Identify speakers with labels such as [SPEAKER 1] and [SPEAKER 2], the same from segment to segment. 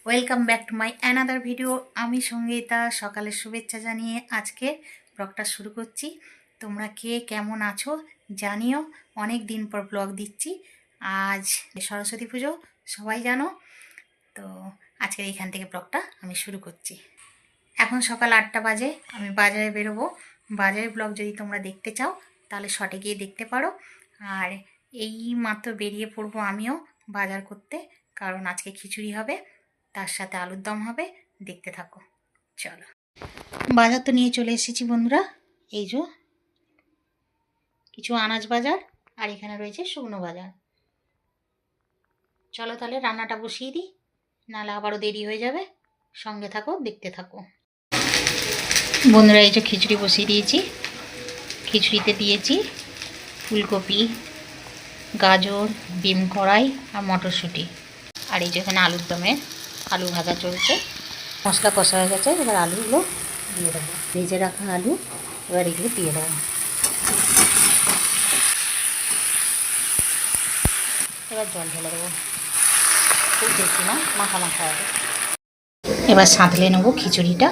[SPEAKER 1] Welcome back to my another video. আমি সঙ্গীতা সকালের শুভেচ্ছা জানিয়ে আজকে ব্লগটা শুরু করছি। তোমরা কে কেমন আছো জানিও, অনেক দিন পর ব্লগ দিচ্ছি। আজ সরস্বতী পুজো, সবাই জানো তো। আজকের এইখান থেকে ব্লগটা আমি শুরু করছি। এখন সকাল 8টা বাজে, আমি বাজারে বেরোবো। বাজারের ব্লগ যদি তোমরা দেখতে চাও তাহলে শর্টে গিয়ে দেখতে পারো। আর এই মাত্র বেরিয়ে পড়বো আমিও বাজার করতে, কারণ আজকে খিচুড়ি হবে, তার সাথে আলুর দম হবে। দেখতে থাকো, চলো। বাজার তো নিয়ে চলে এসেছি বন্ধুরা। এই যে কিছু আনাজ বাজার, আর এখানে রয়েছে শুকনো বাজার। চলো তাহলে রান্নাটা বসিয়ে দিই, নাহলে আবারও দেরি হয়ে যাবে। সঙ্গে থাকো, দেখতে থাকো বন্ধুরা। এই যে খিচুড়ি বসিয়ে দিয়েছি। খিচুড়িতে দিয়েছি ফুলকপি, গাজর, বিম কড়াই আর মটরশুঁটি। আর এই যে এখানে আলুর দমে আলু ভাজা চলছে। মশলা কষা হয়ে গেছে, এবার আলুগুলো দিয়ে দেবো। ভেজে রাখা আলু এবার এগুলো দিয়ে দেবো। এবার জল ঢেলে দেবো, খুব বেশি না, মাখা মাখা হবে। এবার সাঁতলে নেবো খিচুড়িটা।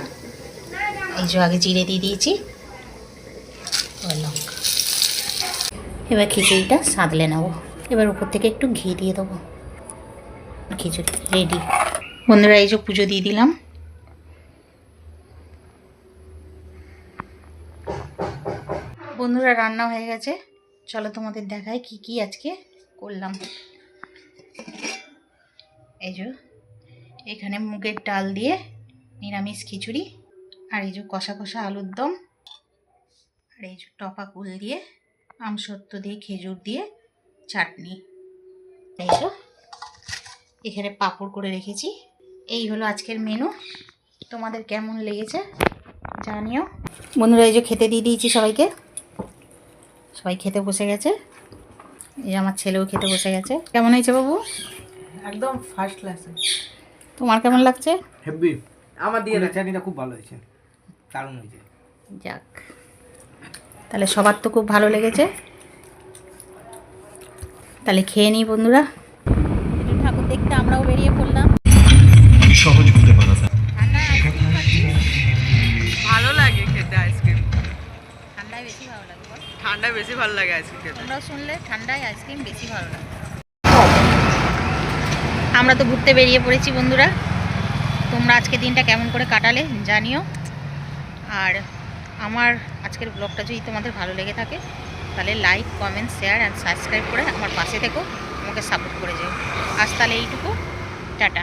[SPEAKER 1] এই যে আগে জিরে দিয়ে দিয়েছি, লঙ্কা। এবার খিচুড়িটা সাঁতলে নেবো। এবার উপর থেকে একটু ঘি দিয়ে দেবো। খিচুড়ি রেডি বন্ধুরা। এই যে পুজো দিয়ে দিলাম। বন্ধুরা রান্না হয়ে গেছে, চলো তোমাদের দেখাই কি কি আজকে করলাম। এই যে এখানে মুগের ডাল দিয়ে নিরামিষ খিচুড়ি, আর এই যে কষা কষা আলুর দম, আর এই যে টপা কুল দিয়ে আমসত্ত্ব দিয়ে খেজুর দিয়ে চাটনি। এই যে এখানে পাঁপড় করে রেখেছি। এই হলো আজকের মেনু। তোমাদের কেমন লেগেছে জানিও বন্ধুরা। এই যে খেতে দিয়ে দিয়েছি সবাইকে, সবাই খেতে বসে গেছে। এই আমার ছেলেও খেতে বসে গেছে। কেমন হয়েছে বাবু?
[SPEAKER 2] একদম ফার্স্ট ক্লাস।
[SPEAKER 1] তোমার কেমন লাগছে?
[SPEAKER 2] হেভি। আমার দিয়ে চাটনিটা খুব ভালো হয়েছে, দারুণ হয়েছে।
[SPEAKER 1] যাক, তাহলে সবার তো খুব ভালো লেগেছে। তাহলে খেয়ে নিই বন্ধুরা। ঠাকুর দেখতে আমরাও বেরিয়ে পড়লাম।
[SPEAKER 3] সহজ হতে পারা যায়।
[SPEAKER 4] ভালো লাগে খেতে আইসক্রিম।
[SPEAKER 1] ঠান্ডায় বেশি ভালো লাগে।
[SPEAKER 4] ঠান্ডায় বেশি ভালো লাগে আইসক্রিম খেতে।
[SPEAKER 1] তোমরাও শুনলে, ঠান্ডায় আইসক্রিম বেশি ভালো লাগে। আমরা তো ঘুরতে বেরিয়ে পড়েছি বন্ধুরা। তোমরা আজকে দিনটা কেমন করে কাটালে জানিও। আর আমার আজকের ব্লগটা যদি তোমাদের ভালো লেগে থাকে তাহলে like, comment, share and subscribe করে আমার পাশে থেকো, আমাকে সাপোর্ট করে যেও। আজ তাহলে এইটুকু, টাটা।